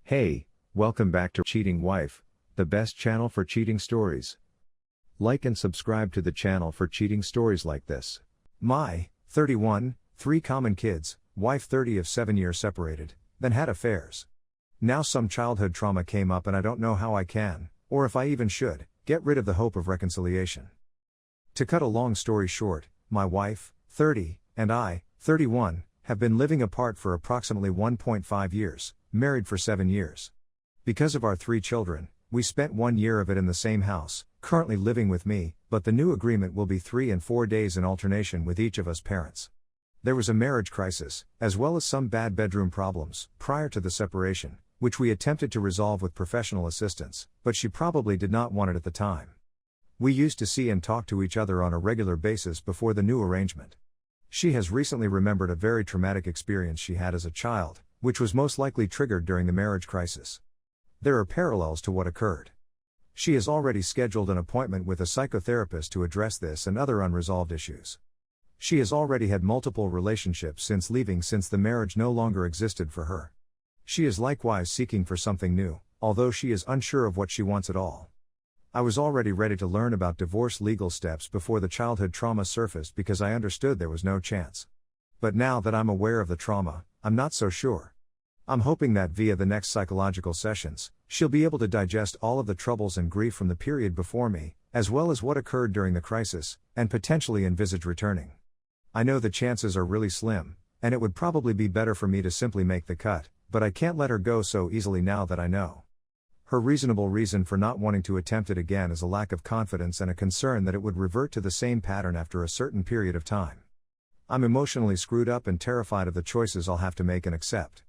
Hey, welcome back to Cheating Wife, the best channel for cheating stories. Like and subscribe to the channel for cheating stories like this. My, 31, 3 common kids, wife 30 of 7 years separated, then had affairs. Now some childhood trauma came up and I don't know how I can, or if I even should, get rid of the hope of reconciliation. To cut a long story short, my wife, 30, and I, 31, have been living apart for approximately 1.5 years, married for 7 years. Because of our 3 children, we spent 1 year of it in the same house, currently living with me, but the new agreement will be 3 and 4 days in alternation with each of us parents. There was a marriage crisis, as well as some bad bedroom problems, prior to the separation, which we attempted to resolve with professional assistance, but she probably did not want it at the time. We used to see and talk to each other on a regular basis before the new arrangement. She has recently remembered a very traumatic experience she had as a child, which was most likely triggered during the marriage crisis. There are parallels to what occurred. She has already scheduled an appointment with a psychotherapist to address this and other unresolved issues. She has already had multiple relationships since leaving, since the marriage no longer existed for her. She is likewise seeking for something new, although she is unsure of what she wants at all. I was already ready to learn about divorce legal steps before the childhood trauma surfaced because I understood there was no chance. But now that I'm aware of the trauma, I'm not so sure. I'm hoping that via the next psychological sessions, she'll be able to digest all of the troubles and grief from the period before me, as well as what occurred during the crisis, and potentially envisage returning. I know the chances are really slim, and it would probably be better for me to simply make the cut, but I can't let her go so easily now that I know. Her reasonable reason for not wanting to attempt it again is a lack of confidence and a concern that it would revert to the same pattern after a certain period of time. I'm emotionally screwed up and terrified of the choices I'll have to make and accept.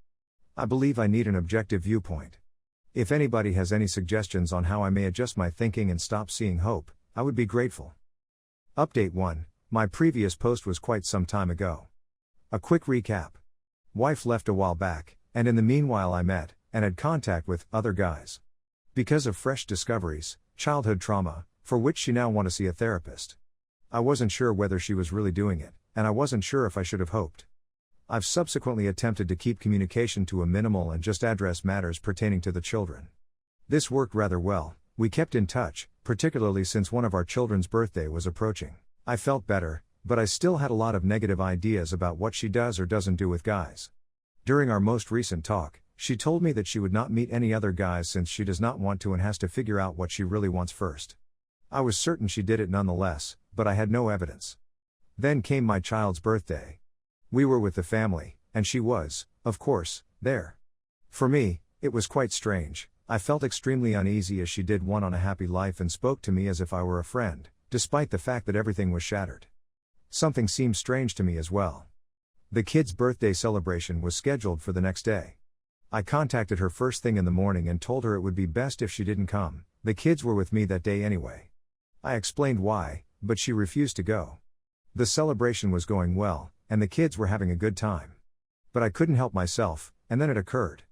I believe I need an objective viewpoint. If anybody has any suggestions on how I may adjust my thinking and stop seeing hope, I would be grateful. Update 1. My previous post was quite some time ago. A quick recap. Wife left a while back, and in the meanwhile I met, and had contact with, other guys. Because of fresh discoveries, childhood trauma, for which she now want to see a therapist. I wasn't sure whether she was really doing it, and I wasn't sure if I should have hoped. I've subsequently attempted to keep communication to a minimal and just address matters pertaining to the children. This worked rather well. We kept in touch, particularly since one of our children's birthday was approaching. I felt better, but I still had a lot of negative ideas about what she does or doesn't do with guys. During our most recent talk, she told me that she would not meet any other guys since she does not want to and has to figure out what she really wants first. I was certain she did it nonetheless, but I had no evidence. Then came my child's birthday. We were with the family, and she was, of course, there. For me, it was quite strange. I felt extremely uneasy as she did one on a happy life and spoke to me as if I were a friend, despite the fact that everything was shattered. Something seemed strange to me as well. The kid's birthday celebration was scheduled for the next day. I contacted her first thing in the morning and told her it would be best if she didn't come. The kids were with me that day anyway. I explained why, but she refused to go. The celebration was going well, and the kids were having a good time. But I couldn't help myself, and then it occurred.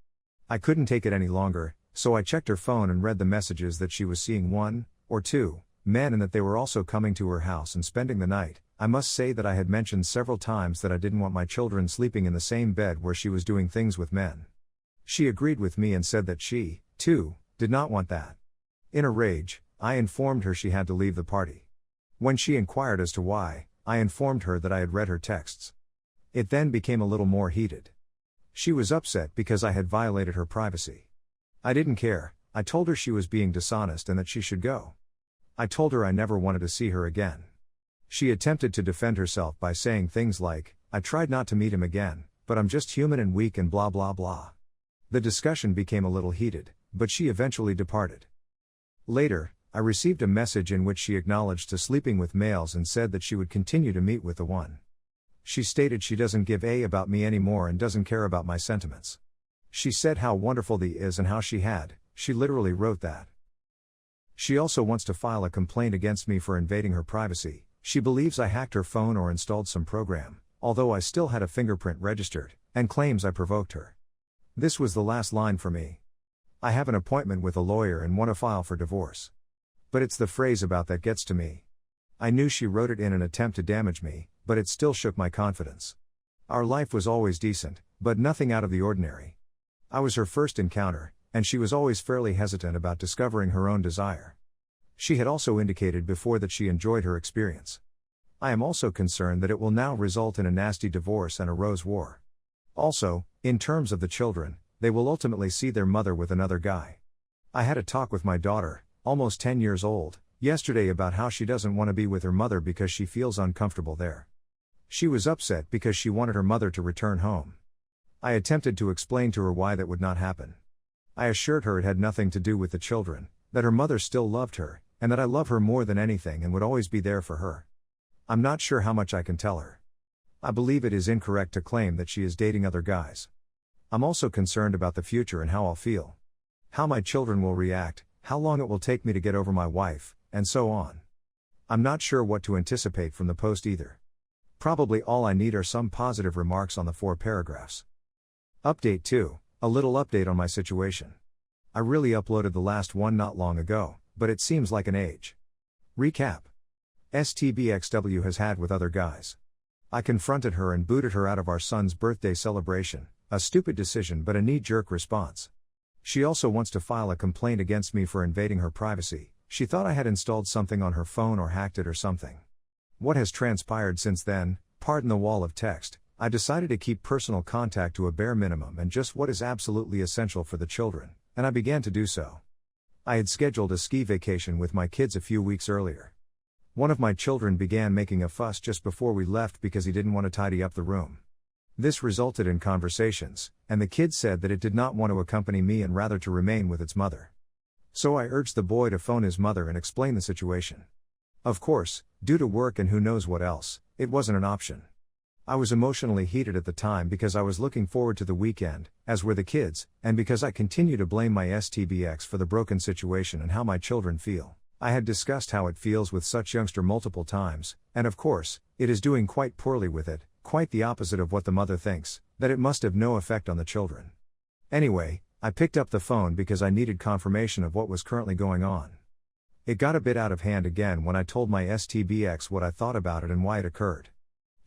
I couldn't take it any longer, so I checked her phone and read the messages that she was seeing 1 or 2 men and that they were also coming to her house and spending the night. I must say that I had mentioned several times that I didn't want my children sleeping in the same bed where she was doing things with men. She agreed with me and said that she, too, did not want that. In a rage, I informed her she had to leave the party. When she inquired as to why, I informed her that I had read her texts. It then became a little more heated. She was upset because I had violated her privacy. I didn't care. I told her she was being dishonest and that she should go. I told her I never wanted to see her again. She attempted to defend herself by saying things like, "I tried not to meet him again, but I'm just human and weak and blah blah blah." The discussion became a little heated, but she eventually departed. Later, I received a message in which she acknowledged to sleeping with males and said that she would continue to meet with the one. She stated she doesn't give a about me anymore and doesn't care about my sentiments. She said how wonderful he is and how she literally wrote that. She also wants to file a complaint against me for invading her privacy. She believes I hacked her phone or installed some program, although I still had a fingerprint registered, and claims I provoked her. This was the last line for me. I have an appointment with a lawyer and want to file for divorce. But it's the phrase about that gets to me. I knew she wrote it in an attempt to damage me, but it still shook my confidence. Our life was always decent, but nothing out of the ordinary. I was her first encounter, and she was always fairly hesitant about discovering her own desire. She had also indicated before that she enjoyed her experience. I am also concerned that it will now result in a nasty divorce and a rose war. Also, in terms of the children, they will ultimately see their mother with another guy. I had a talk with my daughter, almost 10 years old, yesterday about how she doesn't want to be with her mother because she feels uncomfortable there. She was upset because she wanted her mother to return home. I attempted to explain to her why that would not happen. I assured her it had nothing to do with the children, that her mother still loved her, and that I love her more than anything and would always be there for her. I'm not sure how much I can tell her. I believe it is incorrect to claim that she is dating other guys. I'm also concerned about the future and how I'll feel. How my children will react, how long it will take me to get over my wife, and so on. I'm not sure what to anticipate from the post either. Probably all I need are some positive remarks on the 4 paragraphs. Update 2, a little update on my situation. I really uploaded the last one not long ago, but it seems like an age. Recap. STBXW has had with other guys. I confronted her and booted her out of our son's birthday celebration, a stupid decision but a knee-jerk response. She also wants to file a complaint against me for invading her privacy. She thought I had installed something on her phone or hacked it or something. What has transpired since then? Pardon the wall of text. I decided to keep personal contact to a bare minimum and just what is absolutely essential for the children, and I began to do so. I had scheduled a ski vacation with my kids a few weeks earlier. One of my children began making a fuss just before we left because he didn't want to tidy up the room. This resulted in conversations, and the kid said that it did not want to accompany me and rather to remain with its mother. So I urged the boy to phone his mother and explain the situation. Of course, due to work and who knows what else, it wasn't an option. I was emotionally heated at the time because I was looking forward to the weekend, as were the kids, and because I continue to blame my STBX for the broken situation and how my children feel. I had discussed how it feels with such youngster multiple times, and of course, it is doing quite poorly with it, quite the opposite of what the mother thinks, that it must have no effect on the children. Anyway, I picked up the phone because I needed confirmation of what was currently going on. It got a bit out of hand again when I told my STBX what I thought about it and why it occurred.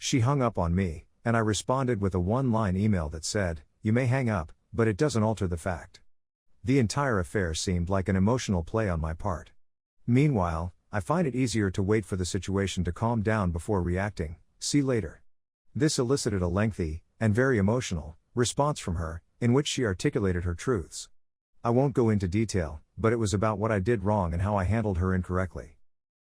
She hung up on me, and I responded with a one-line email that said, "You may hang up, but it doesn't alter the fact." The entire affair seemed like an emotional play on my part. Meanwhile, I find it easier to wait for the situation to calm down before reacting. See later. This elicited a lengthy, and very emotional, response from her, in which she articulated her truths. I won't go into detail, but it was about what I did wrong and how I handled her incorrectly.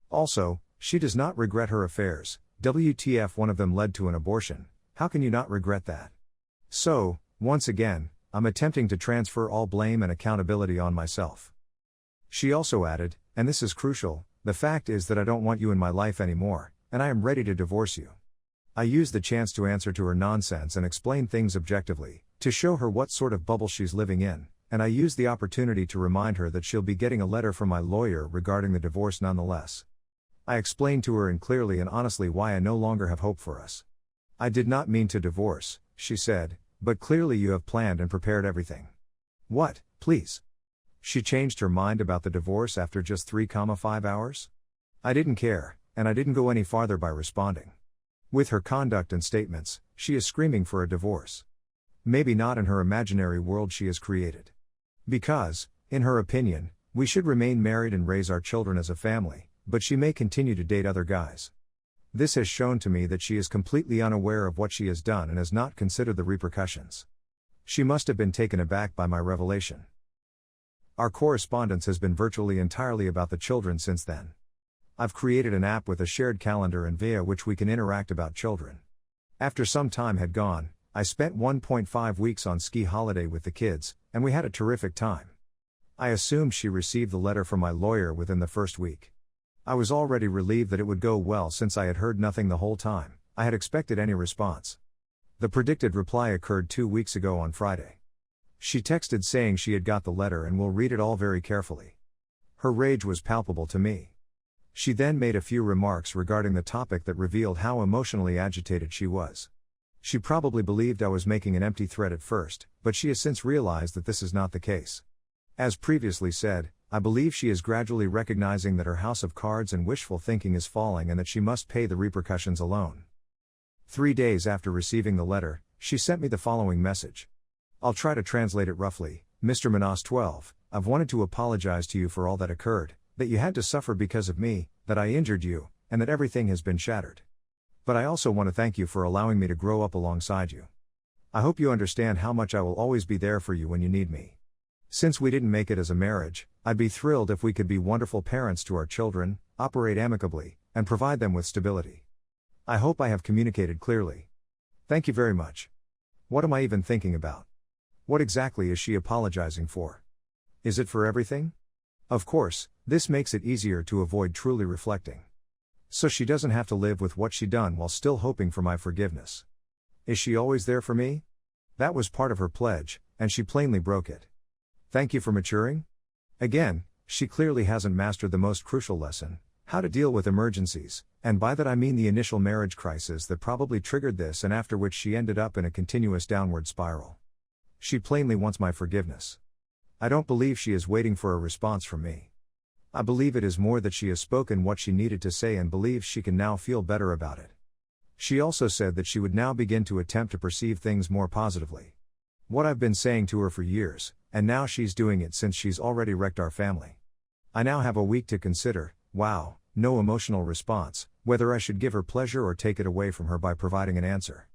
Also, she does not regret her affairs. WTF, one of them led to an abortion. How can you not regret that? So, once again, I'm attempting to transfer all blame and accountability on myself. She also added, and this is crucial, the fact is that I don't want you in my life anymore, and I am ready to divorce you. I used the chance to answer to her nonsense and explain things objectively, to show her what sort of bubble she's living in, and I used the opportunity to remind her that she'll be getting a letter from my lawyer regarding the divorce nonetheless. I explained to her clearly and honestly why I no longer have hope for us. I did not mean to divorce, she said, but clearly you have planned and prepared everything. What, please? She changed her mind about the divorce after just 3,5 hours? I didn't care, and I didn't go any farther by responding. With her conduct and statements, she is screaming for a divorce. Maybe not in her imaginary world she has created. Because, in her opinion, we should remain married and raise our children as a family, but she may continue to date other guys. This has shown to me that she is completely unaware of what she has done and has not considered the repercussions. She must have been taken aback by my revelation. Our correspondence has been virtually entirely about the children since then. I've created an app with a shared calendar and via which we can interact about children. After some time had gone, I spent 1.5 weeks on ski holiday with the kids, and we had a terrific time. I assumed she received the letter from my lawyer within the first week. I was already relieved that it would go well since I had heard nothing the whole time. I had expected any response. The predicted reply occurred 2 weeks ago on Friday. She texted saying she had got the letter and will read it all very carefully. Her rage was palpable to me. She then made a few remarks regarding the topic that revealed how emotionally agitated she was. She probably believed I was making an empty threat at first, but she has since realized that this is not the case. As previously said, I believe she is gradually recognizing that her house of cards and wishful thinking is falling and that she must pay the repercussions alone. 3 days after receiving the letter, she sent me the following message. I'll try to translate it roughly. Mr. Manas 12, I've wanted to apologize to you for all that occurred, that you had to suffer because of me, that I injured you, and that everything has been shattered. But I also want to thank you for allowing me to grow up alongside you. I hope you understand how much I will always be there for you when you need me. Since we didn't make it as a marriage, I'd be thrilled if we could be wonderful parents to our children, operate amicably, and provide them with stability. I hope I have communicated clearly. Thank you very much. What am I even thinking about? What exactly is she apologizing for? Is it for everything? Of course, this makes it easier to avoid truly reflecting. So she doesn't have to live with what she done while still hoping for my forgiveness. Is she always there for me? That was part of her pledge, and she plainly broke it. Thank you for maturing. Again, she clearly hasn't mastered the most crucial lesson, how to deal with emergencies, and by that I mean the initial marriage crisis that probably triggered this and after which she ended up in a continuous downward spiral. She plainly wants my forgiveness. I don't believe she is waiting for a response from me. I believe it is more that she has spoken what she needed to say and believes she can now feel better about it. She also said that she would now begin to attempt to perceive things more positively. What I've been saying to her for years, and now she's doing it since she's already wrecked our family. I now have a week to consider, wow, no emotional response, whether I should give her pleasure or take it away from her by providing an answer.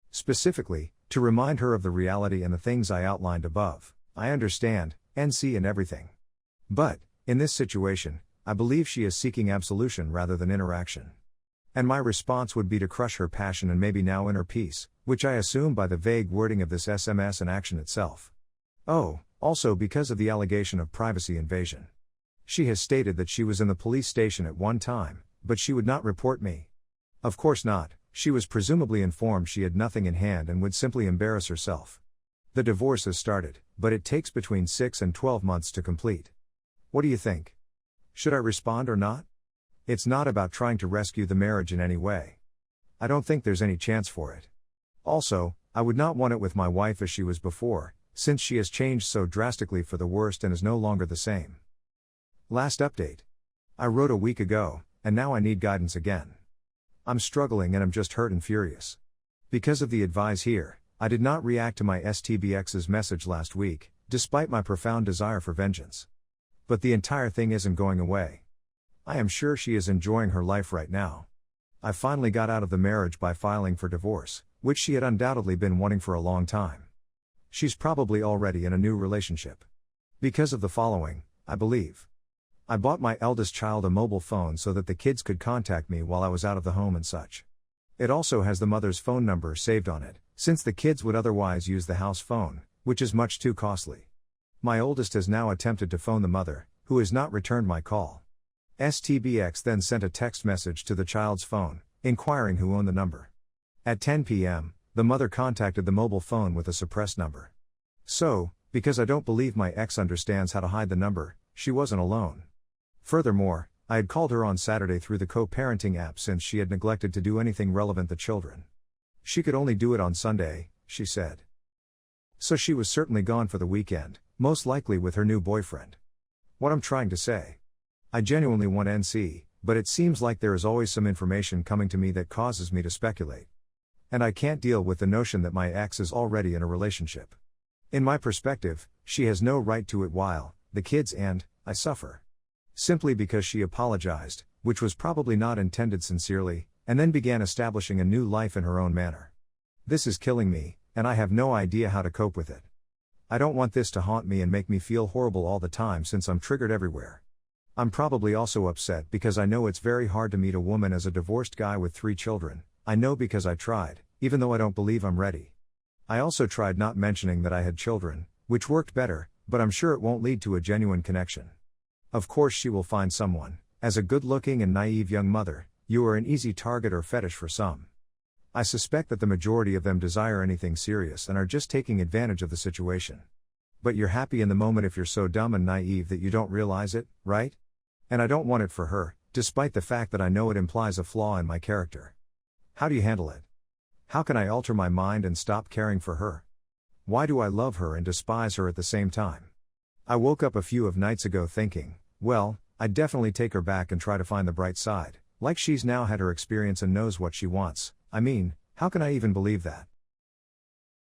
Specifically, to remind her of the reality and the things I outlined above. I understand, NC and everything. But, in this situation, I believe she is seeking absolution rather than interaction. And my response would be to crush her passion and maybe now inner peace, which I assume by the vague wording of this SMS and action itself. Oh, also because of the allegation of privacy invasion. She has stated that she was in the police station at one time, but she would not report me. Of course not, she was presumably informed she had nothing in hand and would simply embarrass herself. The divorce has started, but it takes between 6 and 12 months to complete. What do you think? Should I respond or not? It's not about trying to rescue the marriage in any way. I don't think there's any chance for it. Also, I would not want it with my wife as she was before, since she has changed so drastically for the worst and is no longer the same. Last update. I wrote a week ago, and now I need guidance again. I'm struggling and I'm just hurt and furious. Because of the advice here, I did not react to my STBX's message last week, despite my profound desire for vengeance. But the entire thing isn't going away. I am sure she is enjoying her life right now. I finally got out of the marriage by filing for divorce, which she had undoubtedly been wanting for a long time. She's probably already in a new relationship. Because of the following, I believe. I bought my eldest child a mobile phone so that the kids could contact me while I was out of the home and such. It also has the mother's phone number saved on it, since the kids would otherwise use the house phone, which is much too costly. My oldest has now attempted to phone the mother, who has not returned my call. STBX then sent a text message to the child's phone, inquiring who owned the number. At 10 p.m., the mother contacted the mobile phone with a suppressed number. So, because I don't believe my ex understands how to hide the number, she wasn't alone. Furthermore, I had called her on Saturday through the co-parenting app since she had neglected to do anything relevant to children. She could only do it on Sunday, she said. So she was certainly gone for the weekend, most likely with her new boyfriend. What I'm trying to say. I genuinely want NC, but it seems like there is always some information coming to me that causes me to speculate. And I can't deal with the notion that my ex is already in a relationship. In my perspective, she has no right to it while, the kids and, I suffer. Simply because she apologized, which was probably not intended sincerely, and then began establishing a new life in her own manner. This is killing me, and I have no idea how to cope with it. I don't want this to haunt me and make me feel horrible all the time since I'm triggered everywhere. I'm probably also upset because I know it's very hard to meet a woman as a divorced guy with 3 children. I know because I tried, even though I don't believe I'm ready. I also tried not mentioning that I had children, which worked better, but I'm sure it won't lead to a genuine connection. Of course she will find someone. As a good-looking and naive young mother, you are an easy target or fetish for some. I suspect that the majority of them desire anything serious and are just taking advantage of the situation. But you're happy in the moment if you're so dumb and naive that you don't realize it, right? And I don't want it for her, despite the fact that I know it implies a flaw in my character. How do you handle it? How can I alter my mind and stop caring for her? Why do I love her and despise her at the same time? I woke up a few of nights ago thinking, well, I'd definitely take her back and try to find the bright side, like she's now had her experience and knows what she wants. I mean, how can I even believe that?